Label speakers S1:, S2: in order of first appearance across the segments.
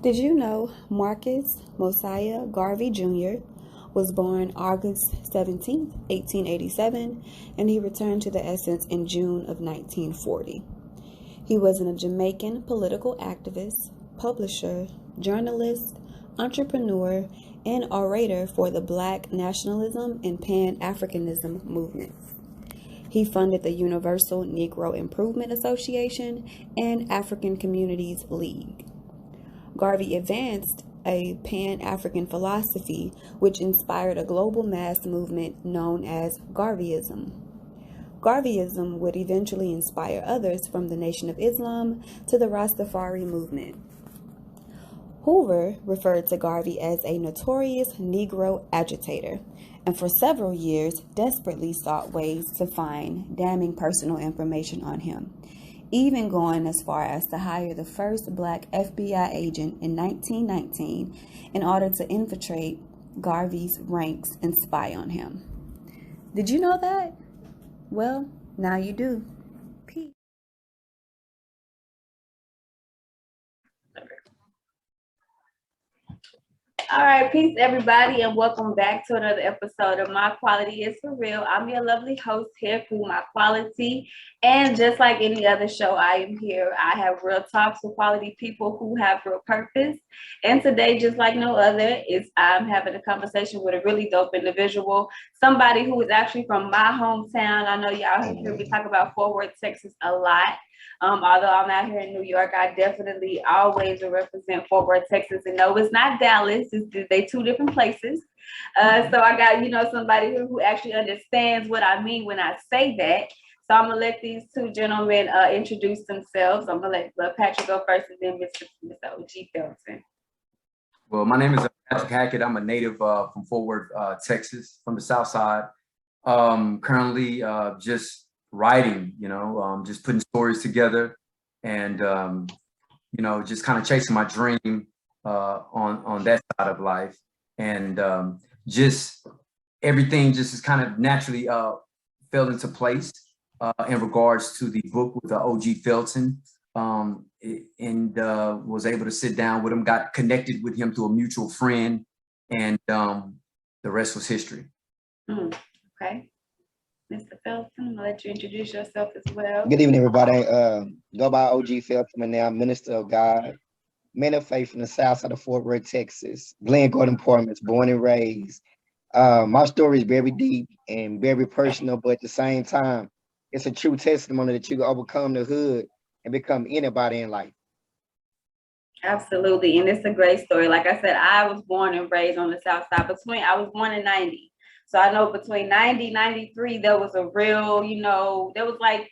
S1: Did you know Marcus Mosiah Garvey Jr. was born August 17, 1887, and he returned to the Essence in June of 1940. He was a Jamaican political activist, publisher, journalist, entrepreneur, and orator for the Black nationalism and Pan-Africanism movement. He funded the Universal Negro Improvement Association and African Communities League. Garvey advanced a Pan-African philosophy which inspired a global mass movement known as Garveyism. Garveyism would eventually inspire others from the Nation of Islam to the Rastafari movement. Hoover referred to Garvey as a notorious Negro agitator, and for several years desperately sought ways to find damning personal information on him, even going as far as to hire the first Black FBI agent in 1919 in order to infiltrate Garvey's ranks and spy on him. Did you know that? Well, now you do. Peace.
S2: All right, peace everybody, and welcome back to another episode of My Quality is for Real. I'm your lovely host here for My Quality, and just like any other show, I am here. I have real talks with quality people who have real purpose, and today, just like no other, I'm having a conversation with a really dope individual, somebody who is actually from my hometown. I know y'all hear me talk about Fort Worth, Texas a lot. Although I'm out here in New York, I definitely always will represent Fort Worth, Texas. And no, it's not Dallas. They two different places. So I got, somebody who actually understands what I mean when I say that. So I'm going to let these two gentlemen introduce themselves. I'm going to let Patrick go first and then Mr. O.G. Felton.
S3: Well, my name is Patrick Hackett. I'm a native from Fort Worth, Texas, from the South Side. Currently just writing, just putting stories together and, just kind of chasing my dream on that side of life. And just everything just is kind of naturally fell into place in regards to the book with O.G. Felton, and was able to sit down with him, got connected with him through a mutual friend, and the rest was history.
S2: Okay. Mr. Felton, I'm gonna let you introduce yourself as well.
S4: Good evening, everybody. Go by O.G. Felton, and now Minister of God, man of faith from the south side of Fort Worth, Texas. Glen Gordon Apartments, born and raised. My story is very deep and very personal, but at the same time, it's a true testimony that you can overcome the hood and become anybody in life.
S2: Absolutely, and it's a great story. Like I said, I was born and raised on the south side. I was born in 90. So I know between 90 and 93, there was a real, there was like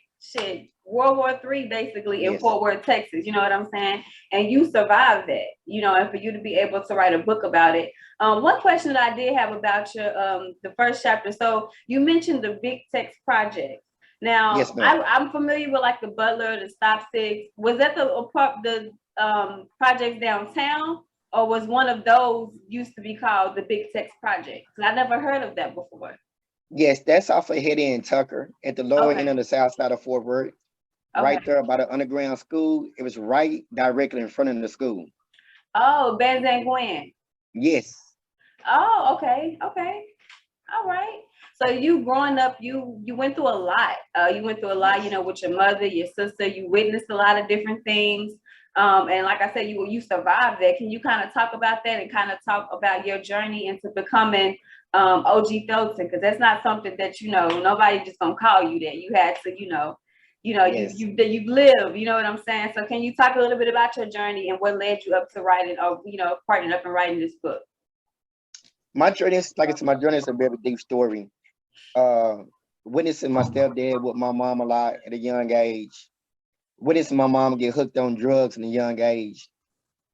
S2: World War III basically in Fort Worth, Texas. You know what I'm saying? And you survived that, and for you to be able to write a book about it. One question that I did have about your the first chapter. So you mentioned the Big Tex project. Now, yes, I'm familiar with like the Butler, the Stop Six. Was that the projects downtown? Or was one of those used to be called the Big Tex Project? Because I never heard of that before.
S4: Yes, that's off of Hetty and Tucker at the lower end of the south side of Fort Worth. Right there by the underground school. It was right directly in front of the school.
S2: Oh, Benz Gwen.
S4: Yes.
S2: Oh, okay. All right. So you growing up, you went through a lot. You went through a lot, with your mother, your sister. You witnessed a lot of different things. And like I said, you survived that. Can you kind of talk about that and kind of talk about your journey into becoming O.G. Felton? Because that's not something that, nobody just gonna call you that. You had to,
S4: yes.
S2: you've lived, you know what I'm saying? So can you talk a little bit about your journey and what led you up to writing or, partnering up and writing this book?
S4: My journey is, my journey is a very deep story. Witnessing my stepdad with my mom a lot at a young age. Witnessing my mom get hooked on drugs at a young age,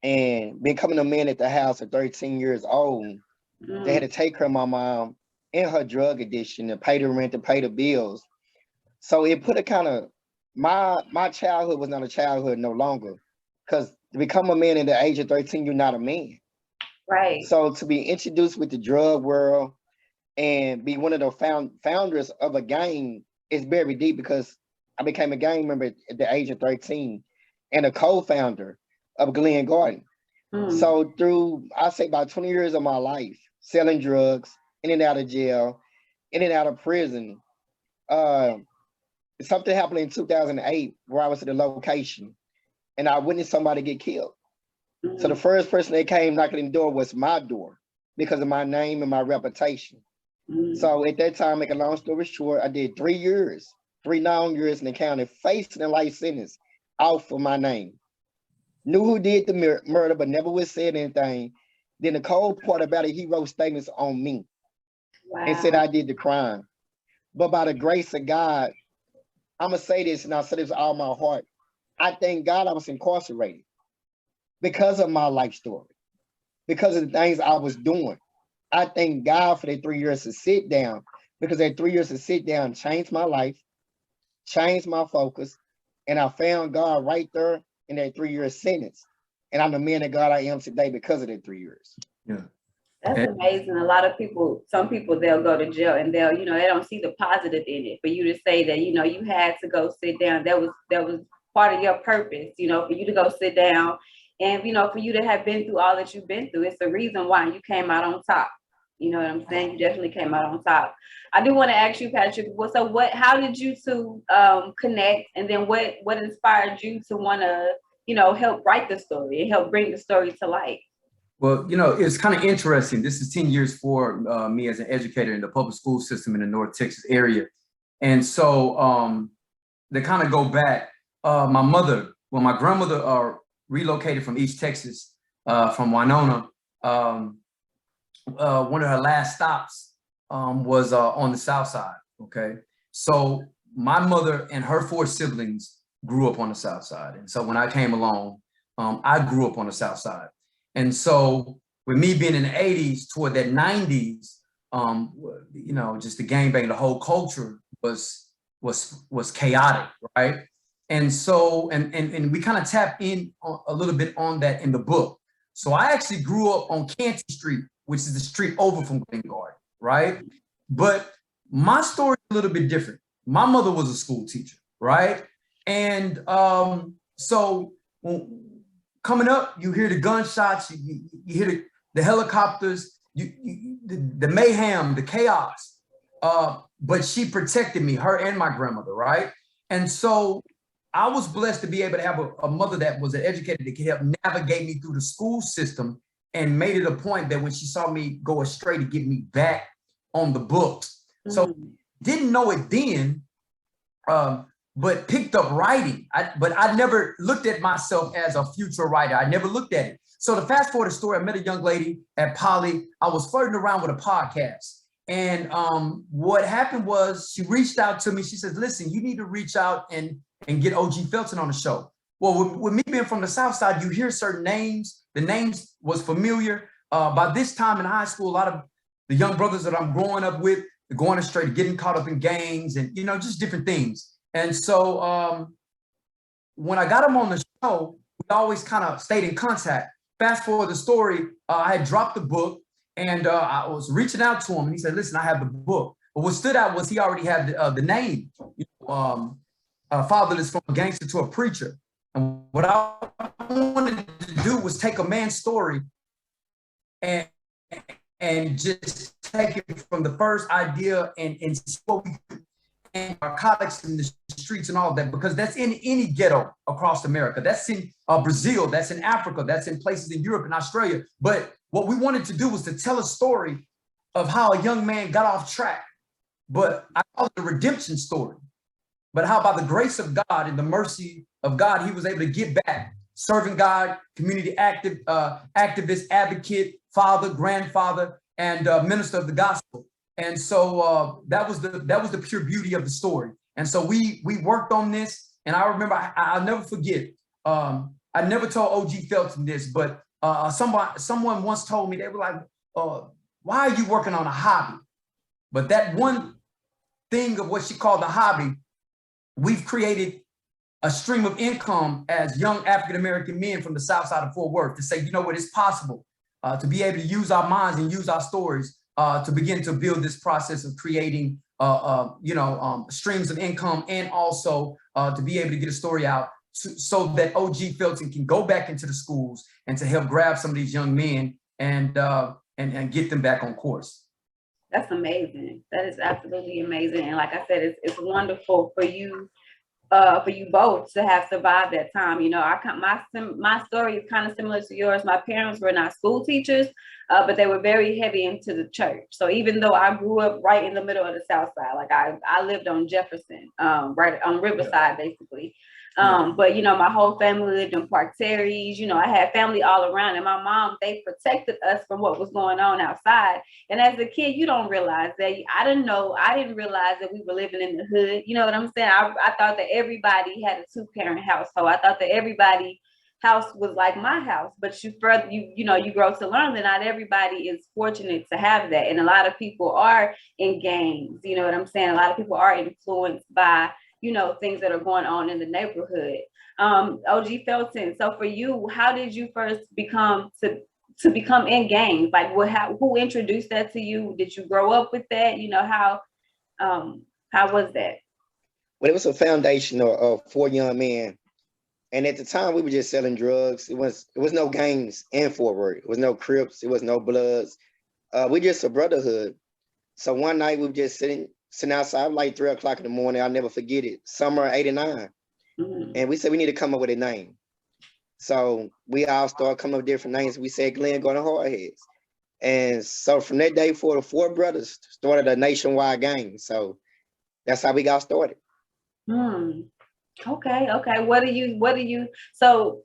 S4: and becoming a man at the house at 13 years old. They had to take her, my mom, in her drug addiction to pay the rent, to pay the bills. So it put a kind of, my childhood was not a childhood no longer, because to become a man at the age of 13, you're not a man.
S2: Right.
S4: So to be introduced with the drug world and be one of the founders of a gang is very deep, because I became a gang member at the age of 13 and a co-founder of Glen Gordon. So through, I say about 20 years of my life, selling drugs, in and out of jail, in and out of prison, something happened in 2008 where I was at a location and I witnessed somebody get killed. So the first person that came knocking on the door was my door because of my name and my reputation. So at that time, make a long story short, I did 3 years, 3 long years in the county, facing a life sentence out for my name. Knew who did the murder, but never was said anything. Then the cold part about it, he wrote statements on me and said I did the crime. But by the grace of God, I'm going to say this, and I'll say this with all my heart. I thank God I was incarcerated because of my life story, because of the things I was doing. I thank God for that 3 years to sit down, because that 3 years to sit down changed my life, changed my focus, and I found God right there in that 3 year sentence. And I'm the man of God I am today because of that 3 years.
S3: Yeah.
S2: That's amazing. A lot of people, some people, they'll go to jail and they'll, they don't see the positive in it. For you to say that, you had to go sit down, that was part of your purpose, for you to go sit down and, for you to have been through all that you've been through. It's the reason why you came out on top. You know what I'm saying? You definitely came out on top. I do want to ask you, Patrick, how did you two connect? And then what inspired you to want to, help write the story and help bring the story to light?
S3: Well, it's kind of interesting. This is 10 years for me as an educator in the public school system in the North Texas area. And so to kind of go back, my grandmother relocated from East Texas, from Winona. One of her last stops was on the South Side. Okay. So my mother and her 4 siblings grew up on the South Side. And so when I came along, I grew up on the South Side. And so with me being in the 80s toward that 90s, just the gangbang, the whole culture was chaotic, right? And so, and we kind of tap in a little bit on that in the book. So I actually grew up on Canty Street, which is the street over from Glen Garden, right? But my story is a little bit different. My mother was a school teacher, right? And so coming up, you hear the gunshots, you hear the helicopters, the mayhem, the chaos. But she protected me, her and my grandmother, right? And so I was blessed to be able to have a mother that was an educator that could help navigate me through the school system and made it a point that when she saw me go astray to get me back on the books. So didn't know it then, but picked up writing. But I never looked at myself as a future writer. I never looked at it. So to fast forward the story, I met a young lady at Poly. I was flirting around with a podcast. And what happened was she reached out to me. She says, listen, you need to reach out and get OG Felton on the show. Well, with me being from the South Side, you hear certain names. The names was familiar. By this time in high school, a lot of the young brothers that I'm growing up with, going astray, getting caught up in gangs and, just different things. And so when I got him on the show, we always kind of stayed in contact. Fast forward the story, I had dropped the book and I was reaching out to him and he said, listen, I have the book. But what stood out was he already had the name, Fatherless from a Gangster to a Preacher. And what I wanted to do was take a man's story and just take it from the first idea and see what we do. And narcotics in the streets and all of that, because that's in any ghetto across America. That's in Brazil, that's in Africa, that's in places in Europe and Australia. But what we wanted to do was to tell a story of how a young man got off track. But I call it a redemption story. But how by the grace of God and the mercy of God, he was able to get back, serving God, community activist, advocate, father, grandfather, and minister of the gospel. And so that was the pure beauty of the story. And so we worked on this. And I remember, I'll never forget, I never told OG Felton this, but someone once told me, they were like, why are you working on a hobby? But that one thing of what she called the hobby, we've created a stream of income as young African-American men from the South Side of Fort Worth to say, you know what, it's possible to be able to use our minds and use our stories to begin to build this process of creating, streams of income, and also to be able to get a story out so that OG Felton can go back into the schools and to help grab some of these young men and get them back on course.
S2: That's amazing. That is absolutely amazing. And like I said, it's wonderful for you both to have survived that time. You know, my story is kind of similar to yours. My parents were not school teachers, but they were very heavy into the church. So even though I grew up right in the middle of the South Side, like I lived on Jefferson, right on Riverside, basically. But you know, my whole family lived in Park Terry's. You know, I had family all around, and my mom, they protected us from what was going on outside. And as a kid, you don't realize that. I didn't realize that we were living in the hood. You know what I'm saying? I thought that everybody had a 2-parent household. I thought that everybody house was like my house. But you grow to learn that not everybody is fortunate to have that, and a lot of people are in gangs. You know what I'm saying? A lot of people are influenced by, you know, things that are going on in the neighborhood. OG Felton, so for you, how did you first become in gangs? Like who introduced that to you? Did you grow up with that? You know, how was that?
S4: Well, it was a foundation of 4 young men. And at the time we were just selling drugs. It was no gangs in Fort Worth. It was no Crips, it was no Bloods. We just a brotherhood. So one night we were just sitting outside like 3 o'clock in the morning. I'll never forget it. Summer '89.
S2: Mm-hmm.
S4: And we said we need to come up with a name. So we all started coming up with different names. We said Glenn going to Hardheads. And so from that day forward, the 4 brothers started a nationwide gang. So that's how we got started.
S2: Okay. What do you so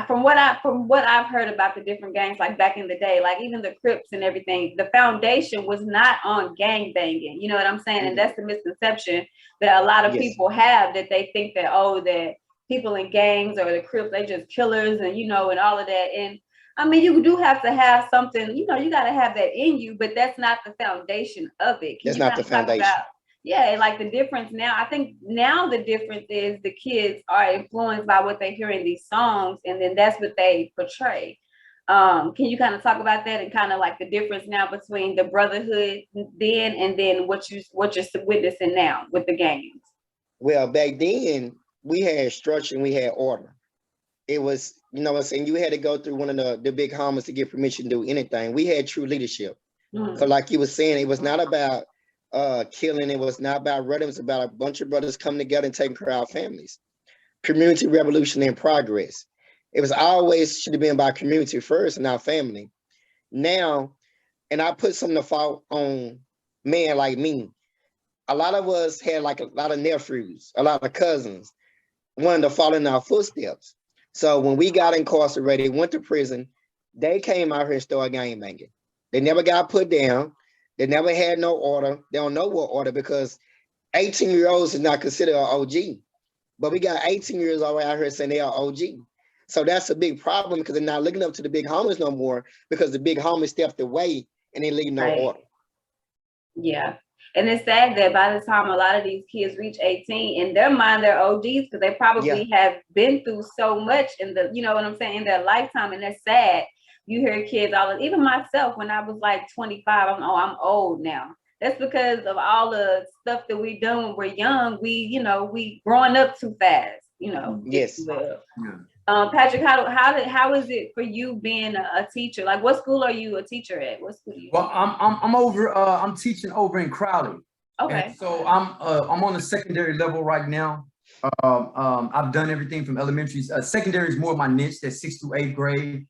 S2: from what I've heard about the different gangs, like back in the day, like even the Crips and everything, the foundation was not on gang banging. You know what I'm saying? And that's the misconception that a lot of people have, that they think that, that people in gangs or the Crips, they just killers and, you know, and all of that. And I mean, you do have to have something, you know, you got to have that in you, but that's not the foundation of it.
S4: That's not the foundation.
S2: Like the difference now, I think now the difference is the kids are influenced by what they hear in these songs, and then that's what they portray. Can you kind of talk about that and kind of like the difference now between the brotherhood then and then what you're witnessing now with the gangs?
S4: Well, back then we had structure and we had order. It was, you know what I'm saying, you had to go through one of the big homies to get permission to do anything. We had true leadership. So like you were saying, it was not about killing, it was not about running, it was about a bunch of brothers coming together and taking care of our families. Community revolution and progress. It was always should have been about community first and our family. Now, and I put some of the fault on men like me. A lot of us had like a lot of nephews, a lot of cousins, wanted to follow in our footsteps. So when we got incarcerated, went to prison, they came out here and started gang banging. They never got put down. They never had no order. They don't know what order, because 18-year-olds is not considered an OG. But we got 18-year-olds out here saying they are OG. So that's a big problem, because they're not looking up to the big homies no more, because the big homies stepped away and they leave no order. Yeah.
S2: And it's sad that by the time a lot of these kids reach 18, in their mind, they're OGs, because they probably have been through so much in the, you know what I'm saying, in their lifetime. And that's sad. You hear kids even myself, when I was like 25, I'm old now. That's because of all the stuff that we done when we're young. We growing up too fast, you know.
S4: Yes.
S2: Patrick, how is it for you being a teacher? Like, what school are you a teacher at? What school are you?
S3: Well, I'm teaching over in Crowley.
S2: Okay.
S3: And so I'm on the secondary level right now. I've done everything from elementary. Secondary is more my niche. That's 6th through 8th grade.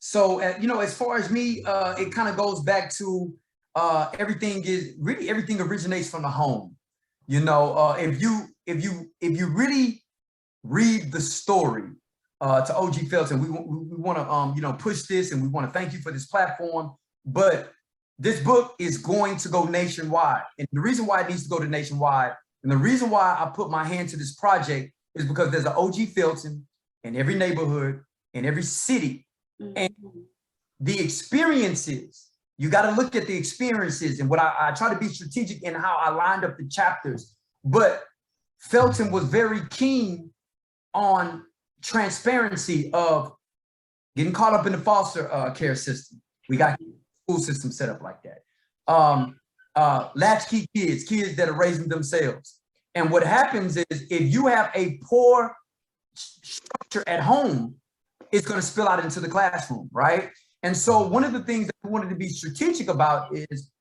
S3: So as far as me, it kind of goes back to everything originates from the home. You know, if you really read the story to OG Felton, we want to push this, and we want to thank you for this platform. But this book is going to go nationwide, and the reason why it needs to go to nationwide, and the reason why I put my hand to this project, is because there's an OG Felton in every neighborhood, in every city. And the experiences, you got to look at the experiences. And what I try to be strategic in how I lined up the chapters. But Felton was very keen on transparency of getting caught up in the foster care system. We got school system set up like that. Latchkey kids that are raising themselves. And what happens is if you have a poor structure at home, it's going to spill out into the classroom, right? And so one of the things that we wanted to be strategic about is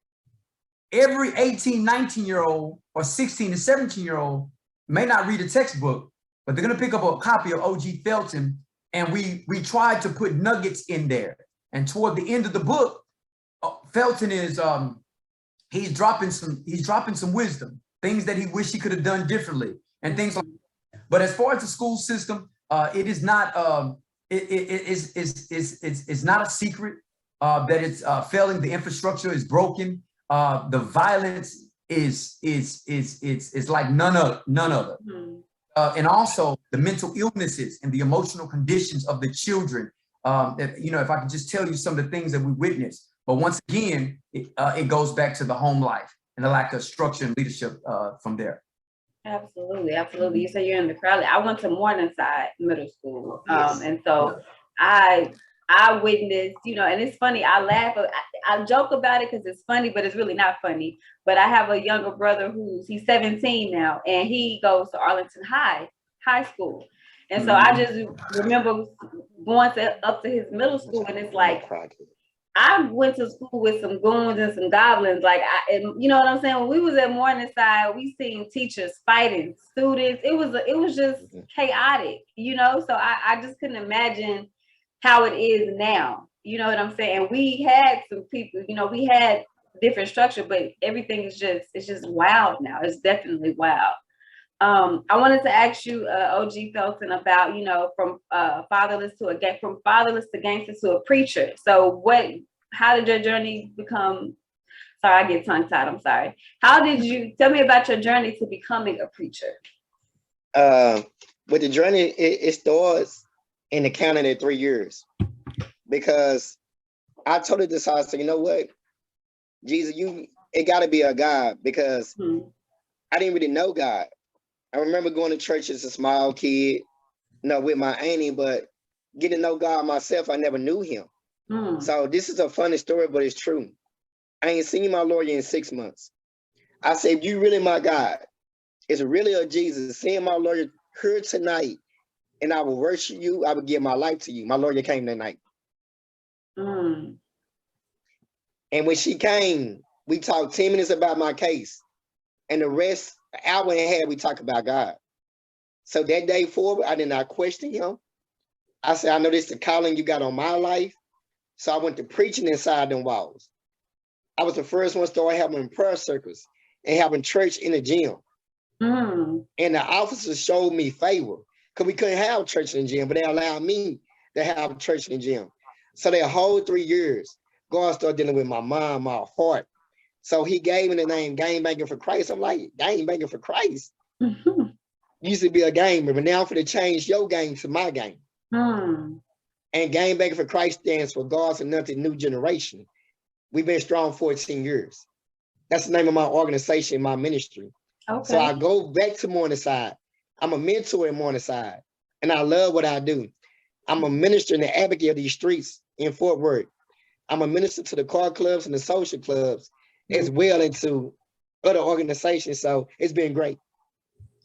S3: every 18, 19-year-old or 16 to 17-year-old may not read a textbook, but they're going to pick up a copy of O.G. Felton, and we tried to put nuggets in there. And toward the end of the book, Felton is he's dropping some wisdom, things that he wished he could have done differently, and things like that. But as far as the school system, it is not it's not a secret that it's failing. The infrastructure is broken. The violence is like none other. Mm-hmm. And also the mental illnesses and the emotional conditions of the children. If I could just tell you some of the things that we witnessed. But once again, it goes back to the home life and the lack of structure and leadership from there.
S2: Absolutely, absolutely. You say you're in the crowd. I went to Morningside Middle School, and so I witnessed, and it's funny. I laugh, I joke about it because it's funny, but it's really not funny. But I have a younger brother he's 17 now, and he goes to Arlington High School, and so I just remember going up to his middle school, and it's like, I went to school with some goons and some goblins. You know what I'm saying? When we was at Morningside, we seen teachers fighting students. It was just chaotic, So I just couldn't imagine how it is now. You know what I'm saying? We had some people, we had different structure, but everything is just wild now. It's definitely wild. I wanted to ask you, O.G. Felton, about, from fatherless to gangster to a preacher. So how did your journey become? Sorry, I get tongue tied. I'm sorry. Tell me about your journey to becoming a preacher?
S4: With the journey, it starts in the counting at 3 years, because I told it this house, you know what, Jesus, it got to be a God, because I didn't really know God. I remember going to church as a small kid, with my auntie, but getting to know God myself, I never knew him. So this is a funny story, but it's true. I ain't seen my lawyer in 6 months. I said, if you really my God, it's really a Jesus, seeing my lawyer here tonight, and I will worship you, I will give my life to you. My lawyer came that night. And when she came, we talked 10 minutes about my case, and the rest, an hour and a half, we talked about God. So that day forward, I did not question him. I said, I know this is the calling you got on my life. So I went to preaching inside them walls. I was the first one to start having prayer circles and having church in the gym. And the officers showed me favor, because we couldn't have church in the gym, but they allowed me to have church in the gym. So that whole 3 years, God started dealing with my mind, my heart. So he gave me the name Game Banking for Christ. I'm like, Game Banking for Christ? Used to be a gamer, but now I'm going to change your game to my game. And Game Banking for Christ stands for God's Anointed New Generation. We've been strong 14 years. That's the name of my organization, my ministry. Okay. So I go back to Morningside. I'm a mentor in Morningside, and I love what I do. I'm a minister and an advocate of these streets in Fort Worth. I'm a minister to the car clubs and the social clubs, as well as to other organizations. So it's been great.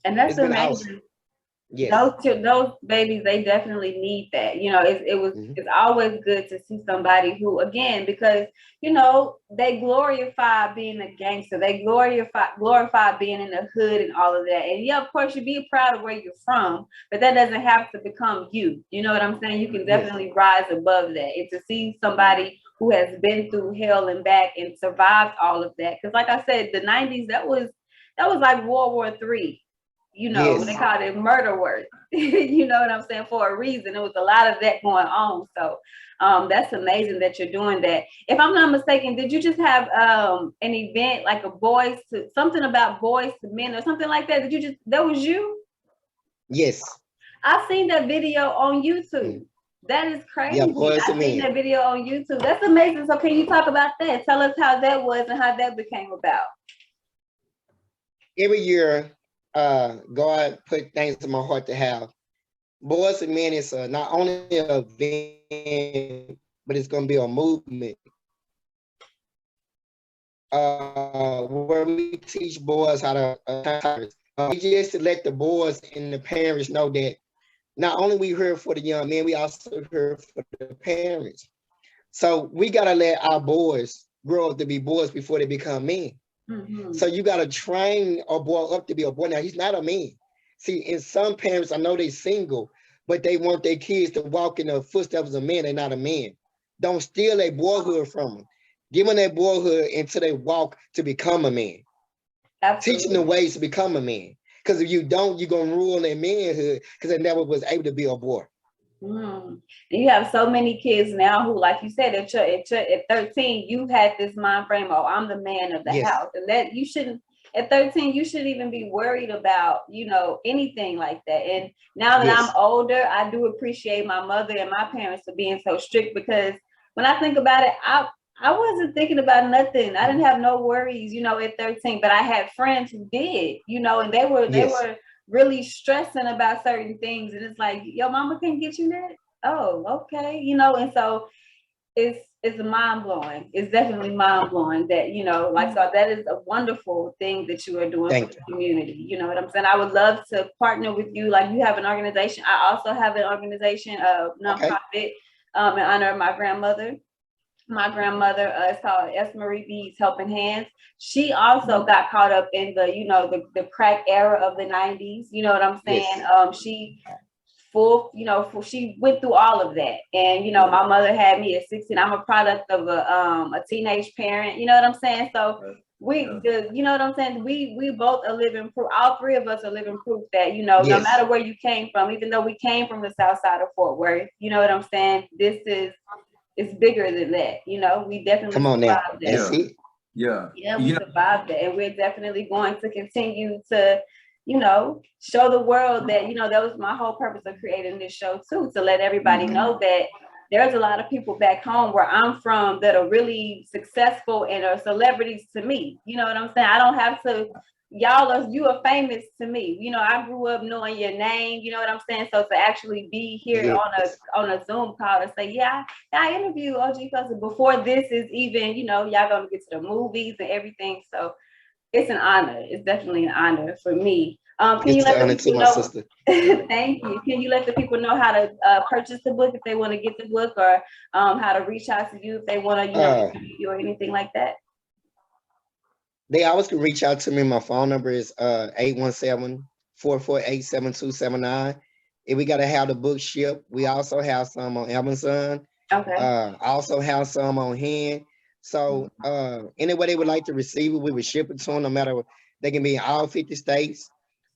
S2: And that's amazing.
S4: Awesome. Yes.
S2: Those babies, they definitely need that. It's always good to see somebody who, again, because they glorify being a gangster, they glorify being in the hood and all of that. And of course, you be proud of where you're from, but that doesn't have to become you. You know what I'm saying? You can definitely rise above that. And to see somebody who has been through hell and back and survived all of that, because like I said, the 90s, that was like World War III. They called it murder work. You know what I'm saying? For a reason. There was a lot of that going on. So that's amazing that you're doing that. If I'm not mistaken, did you just have an event like something about boys to men or something like that? That was you?
S4: Yes.
S2: I've seen that video on YouTube. That is crazy.
S4: Yeah, boys to men.
S2: I've seen that video on YouTube. That's amazing. So can you talk about that? Tell us how that was and how that became about.
S4: Every year, God put things in my heart to have. Boys and Men is not only an event, but it's going to be a movement where we teach boys how to just to let the boys and the parents know that not only we heard for the young men, we also heard for the parents. So we got to let our boys grow up to be boys before they become men.
S2: Mm-hmm.
S4: So you got to train a boy up to be a boy. Now, he's not a man. See, in some parents, I know they single, but they want their kids to walk in the footsteps of a man. They're not a man. Don't steal their boyhood from them. Give them their boyhood until they walk to become a man.
S2: Absolutely.
S4: Teaching the ways to become a man. Because if you don't, you're going to ruin their manhood because they never was able to be a boy.
S2: And you have so many kids now who, like you said, at 13, you had this mind frame, oh, I'm the man of the
S4: Yes.
S2: house. And that you shouldn't, at 13, you shouldn't even be worried about, anything like that. And now that
S4: Yes.
S2: I'm older, I do appreciate my mother and my parents for being so strict, because when I think about it, I wasn't thinking about nothing. I didn't have no worries, at 13, but I had friends who did, and they were really stressing about certain things. And it's like, your mama can't get you that? Oh, okay. And so it's mind-blowing. It's definitely mind-blowing that, so that is a wonderful thing that you are doing for the community. You know what I'm saying? I would love to partner with you. Like, you have an organization. I also have an organization, nonprofit, in honor of my grandmother. My grandmother is called S. Marie B's Helping Hands. She also got caught up in the crack era of the 90s. You know what I'm saying? Yes. She went through all of that. And, my mother had me at 16. I'm a product of a teenage parent. You know what I'm saying? So we both are living proof. All three of us are living proof that, no matter where you came from, even though we came from the south side of Fort Worth, you know what I'm saying? It's bigger than that. We definitely survived that.
S4: That's it.
S2: Yeah, we survived that. And we're definitely going to continue to, show the world that, that was my whole purpose of creating this show too, to let everybody know that there's a lot of people back home where I'm from that are really successful and are celebrities to me. You know what I'm saying? I don't have to, you are famous to me. I grew up knowing your name, you know what I'm saying? So to actually be here on a Zoom call and say, I interviewed OG Felton before this is even, y'all gonna get to the movies and everything. So it's an honor. It's definitely an honor for me. Can you let the people know? Thank you. Can you let the people know how to purchase the book if they want to get the book, or how to reach out to you if they want to, interview or anything like that?
S4: They always can reach out to me. My phone number is 817-448-7279. If we got to have the book shipped, we also have some on Amazon.
S2: Okay.
S4: Also have some on hand. So anyway they would like to receive it, we would ship it to them, no matter what. They can be in all 50 states.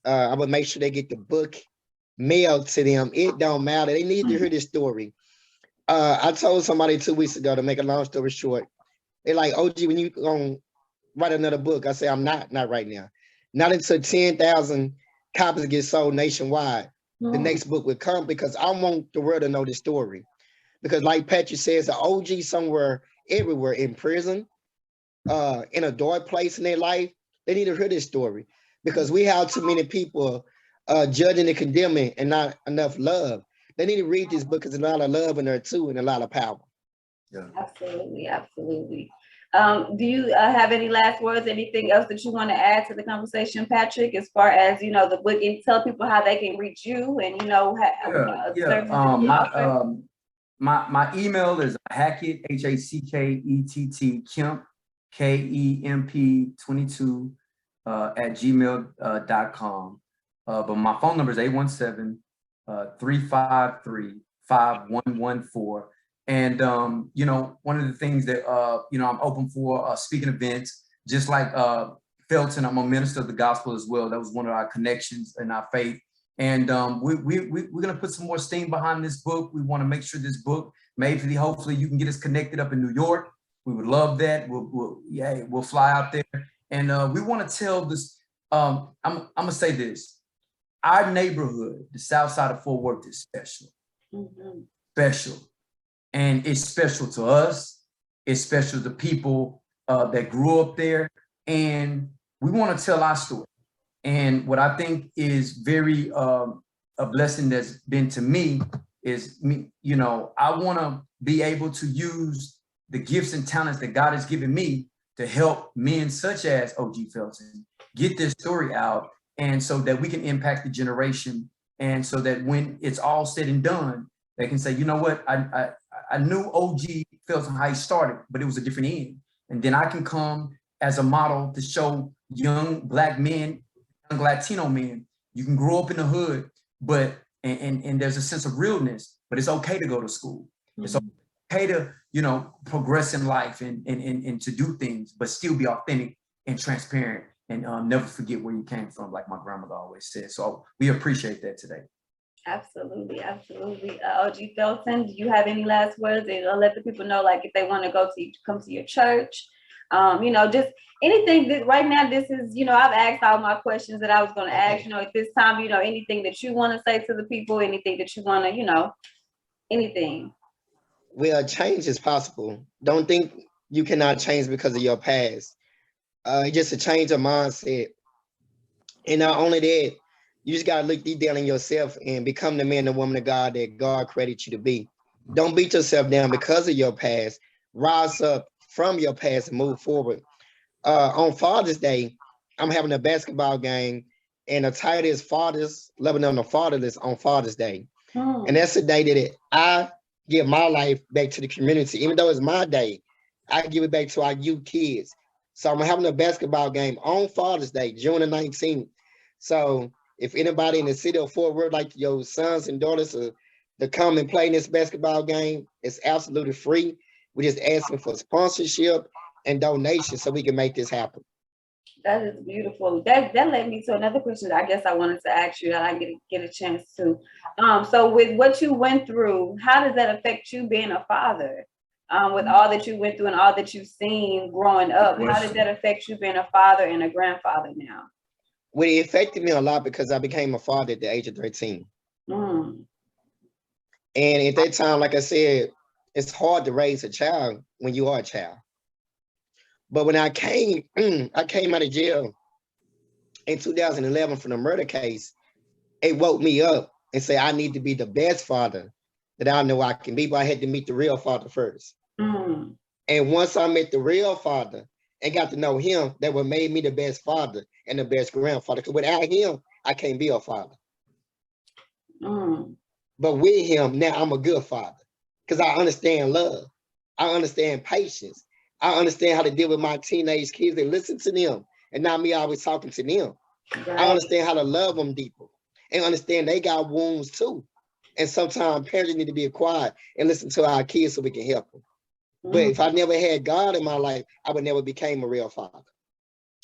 S4: I would make sure they get the book mailed to them. It don't matter. They need to hear this story. I told somebody 2 weeks ago, to make a long story short, they're like, OG, when you gonna write another book? I say, I'm not right now. Not until 10,000 copies get sold nationwide. The next book would come, because I want the world to know this story. Because like Patrick says, the OG somewhere, everywhere, in prison, in a dark place in their life, they need to hear this story, because we have too many people judging and condemning and not enough love. They need to read this book, because there's a lot of love in there too, and a lot of power.
S2: Yeah, absolutely. Do you have any last words, anything else that you want to add to the conversation, Patrick, as far as, the book, and tell people how they can reach you and,
S3: my email is Hackett, Hackett, Kemp, Kemp 22 at gmail.com. But my phone number is 817-353-5114. And, one of the things that, I'm open for speaking events, just like Felton, I'm a minister of the gospel as well. That was one of our connections in our faith. And we're going to put some more steam behind this book. We want to make sure this book, maybe hopefully you can get us connected up in New York. We would love that. We'll fly out there. And we want to tell this, I'm going to say this. Our neighborhood, the south side of Fort Worth, is special. Special. And it's special to us. It's special to people that grew up there. And we want to tell our story. And what I think is very a blessing that's been to me is, I want to be able to use the gifts and talents that God has given me to help men such as OG Felton get their story out and so that we can impact the generation, and so that when it's all said and done, they can say, you know what, I knew OG Felton how he started, but it was a different end. And then I can come as a model to show young Black men, young Latino men, you can grow up in the hood, but and there's a sense of realness, but it's okay to go to school. It's okay to, you know, progress in life and to do things, but still be authentic and transparent, and never forget where you came from, like my grandmother always said. So we appreciate that today.
S2: Absolutely, absolutely. OG Felton, do you have any last words? And let the people know, like, if they want to come to your church, you know, just anything that right now, this is, you know, I've asked all my questions that I was going to ask, you know, at this time, you know, anything that you want to say to the people, anything that you want to, you know, anything.
S4: Well, change is possible. Don't think you cannot change because of your past. It's just a change of mindset. And not only that, you just got to look deep down in yourself and become the man and woman of God that God created you to be. Don't beat yourself down because of your past. Rise up from your past and move forward. On Father's Day, I'm having a basketball game, and the title is Fathers Loving on the Fatherless on Father's Day. And that's the day that I give my life back to the community. Even though it's my day, I give it back to our youth kids. So I'm having a basketball game on Father's Day, June the 19th. So if anybody in the city of Fort Worth, like your sons and daughters, to come and play in this basketball game, it's absolutely free. We're just asking for sponsorship and donations so we can make this happen.
S2: That is beautiful. That led me to another question that I guess I wanted to ask you that I get a chance to. So with what you went through, how does that affect you being a father? With all that you went through and all that you've seen growing up, how did that affect you being a father and a grandfather now?
S4: Well, it affected me a lot because I became a father at the age of 13. And at that time, like I said, it's hard to raise a child when you are a child. But when I came out of jail in 2011 from the murder case, it woke me up and said, I need to be the best father that I know I can be, but I had to meet the real father first. And once I met the real father and got to know him, that what made me the best father and the best grandfather. Because without him, I can't be a father. But with him, now I'm a good father because I understand love. I understand patience. I understand how to deal with my teenage kids and listen to them, and not me always talking to them. Right. I understand how to love them deeper and understand they got wounds too. And sometimes parents need to be quiet and listen to our kids so we can help them. But if I never had God in my life, I would never become a real father.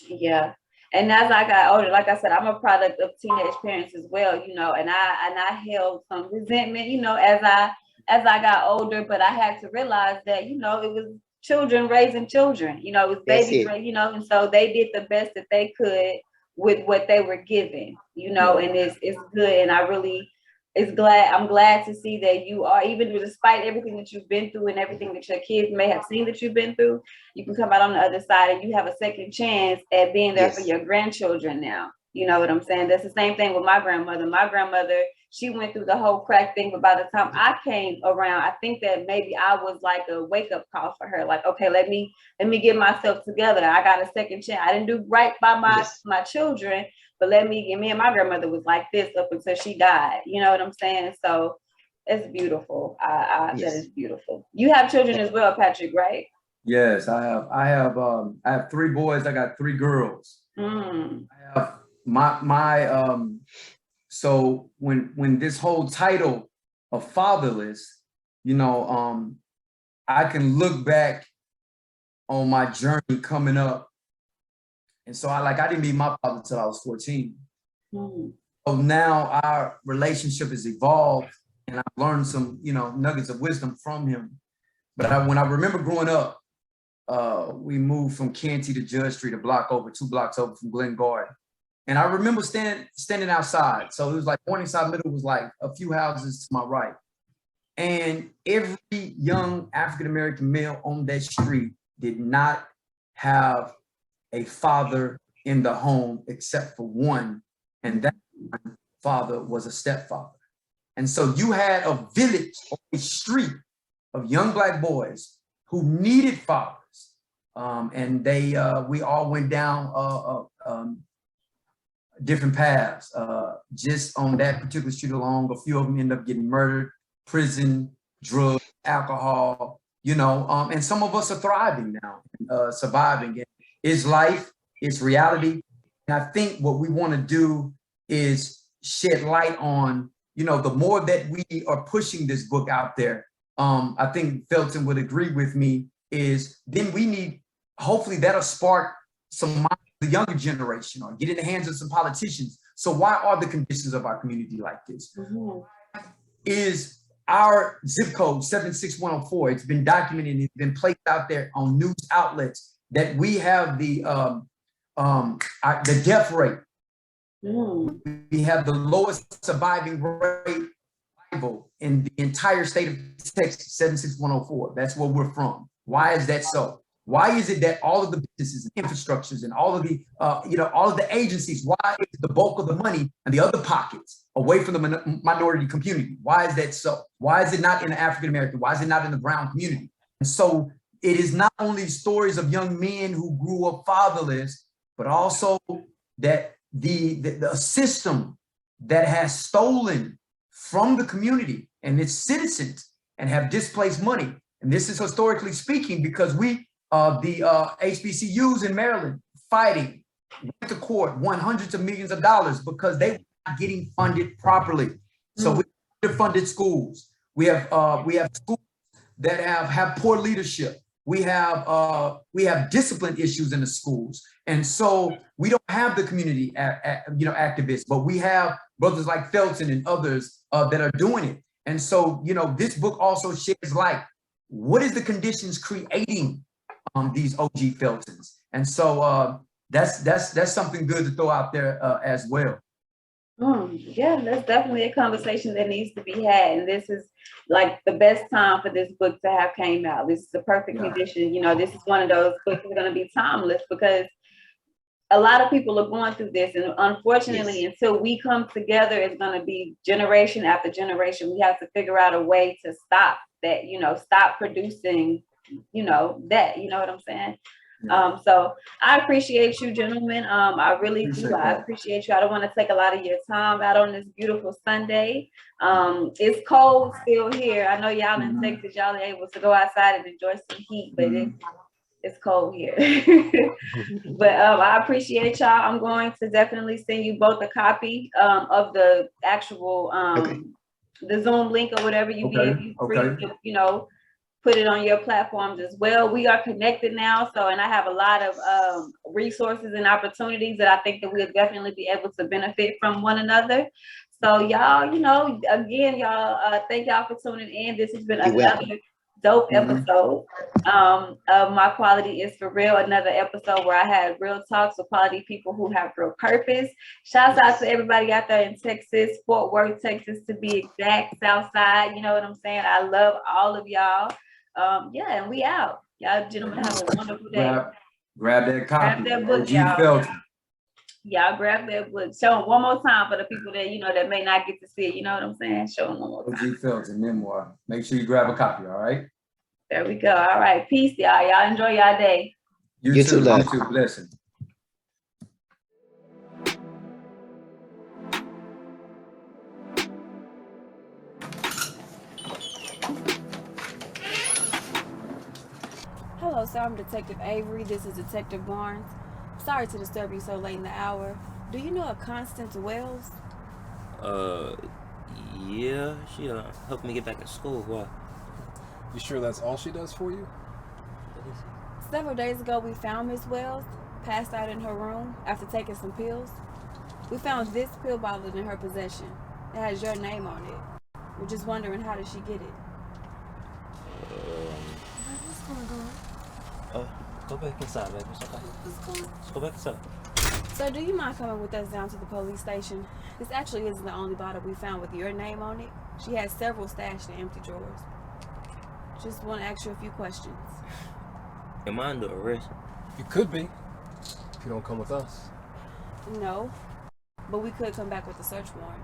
S4: Yeah.
S2: And as I got older, like I said, I'm a product of teenage parents as well, you know, and I held some resentment, you know, as I got older, but I had to realize that, you know, it was children raising children, you know, it was babies, you know, and so they did the best that they could with what they were given, you know, and it's good. And I'm glad to see that you are, even despite everything that you've been through and everything that your kids may have seen that you've been through, you can come out on the other side and you have a second chance at being there for your grandchildren now. You know what I'm saying? That's the same thing with my grandmother. My grandmother, she went through the whole crack thing, but by the time I came around, I think that maybe I was like a wake-up call for her. Like, okay, let me get myself together. I got a second chance. I didn't do right by my children, but me and my grandmother was like this up until she died. You know what I'm saying? So it's beautiful. That is beautiful. You have children as well, Patrick, right?
S3: Yes, I have 3 boys. I got 3 girls. I have so when this whole title of fatherless, you know, I can look back on my journey coming up. And so I didn't meet my father until I was 14. So now our relationship has evolved and I've learned some, you know, nuggets of wisdom from him. But when I remember growing up, we moved from Canty to Judge Street, 2 blocks over from Glen Garden. And I remember standing outside. So it was like Morningside Middle was like a few houses to my right. And every young African-American male on that street did not have a father in the home except for one. And that father was a stepfather. And so you had a village or a street of young Black boys who needed fathers. And we all went down different paths. Just on that particular street alone, a few of them end up getting murdered, prison, drugs, alcohol, and some of us are thriving now, surviving. It's life, it's reality. And I think what we want to do is shed light on, the more that we are pushing this book out there, I think Felton would agree with me, is then we need, hopefully that'll spark some minds of the younger generation or get in the hands of some politicians. So why are the conditions of our community like this? Is our zip code 76104, it's been documented, it's been placed out there on news outlets that we have the death rate. We have the lowest surviving rate in the entire state of Texas, 76104. That's where we're from. Why is that so? Why is it that all of the businesses and infrastructures and all of the, all of the agencies, why is the bulk of the money and the other pockets away from the minority community? Why is that so? Why is it not in the African American? Why is it not in the brown community? And so it is not only stories of young men who grew up fatherless, but also that the system that has stolen from the community and its citizens and have displaced money. And this is historically speaking, because the HBCUs in Maryland fighting, went to court, won hundreds of millions of dollars because they were not getting funded properly. So we have underfunded schools. We have schools that have poor leadership. We have discipline issues in the schools, and so we don't have the community activists, but we have brothers like Felton and others that are doing it. And so this book also sheds light. What is the conditions creating these OG Feltons? And so that's something good to throw out there as well.
S2: Yeah, that's definitely a conversation that needs to be had. And this is like the best time for this book to have came out. This is the perfect condition. This is one of those books that's going to be timeless, because a lot of people are going through this. And unfortunately, until we come together, it's going to be generation after generation. We have to figure out a way to stop that, stop producing, that, you know what I'm saying? So I appreciate you, gentlemen. I really do. I appreciate you. I don't want to take a lot of your time out on this beautiful Sunday. It's cold still here. I know y'all in Texas, y'all are able to go outside and enjoy some heat, but it's cold here. But I appreciate y'all. I'm going to definitely send you both a copy of the actual the Zoom link or whatever you give you free to, put it on your platforms as well. We are connected now, and I have a lot of resources and opportunities that I think that we'll definitely be able to benefit from one another. So y'all, again, y'all, thank y'all for tuning in. This has been another dope episode of My Quality is for Real, another episode where I had real talks with quality people who have real purpose. Shouts out to everybody out there in Texas, Fort Worth, Texas to be exact, Southside, you know what I'm saying? I love all of y'all. And we out. Y'all gentlemen have a wonderful day.
S3: Grab that copy.
S2: Grab that book, y'all. Y'all grab that book. Show them one more time for the people that, that may not get to see it. You know what I'm saying? Show them one more time.
S3: OG Felton memoir. Make sure you grab a copy, all right?
S2: There we go. All right. Peace, y'all. Y'all enjoy y'all day.
S3: You too, love. You too. Blessing.
S1: Hello, sir. I'm Detective Avery. This is Detective Barnes. Sorry to disturb you so late in the hour. Do you know a Constance Wells?
S5: Yeah. She helped me get back to school. Why?
S6: You sure that's all she does for you?
S1: Several days ago, we found Miss Wells passed out in her room after taking some pills. We found this pill bottle in her possession. It has your name on it. We're just wondering, how did she get it?
S7: What's going on?
S5: Go back inside, baby. It's okay. Let's go back inside.
S1: So do you mind coming with us down to the police station? This actually isn't the only bottle we found with your name on it. She has several stashed in empty drawers. Just want to ask you a few questions.
S5: Am I under arrest?
S6: You could be, if you don't come with us.
S1: No, but we could come back with a search warrant.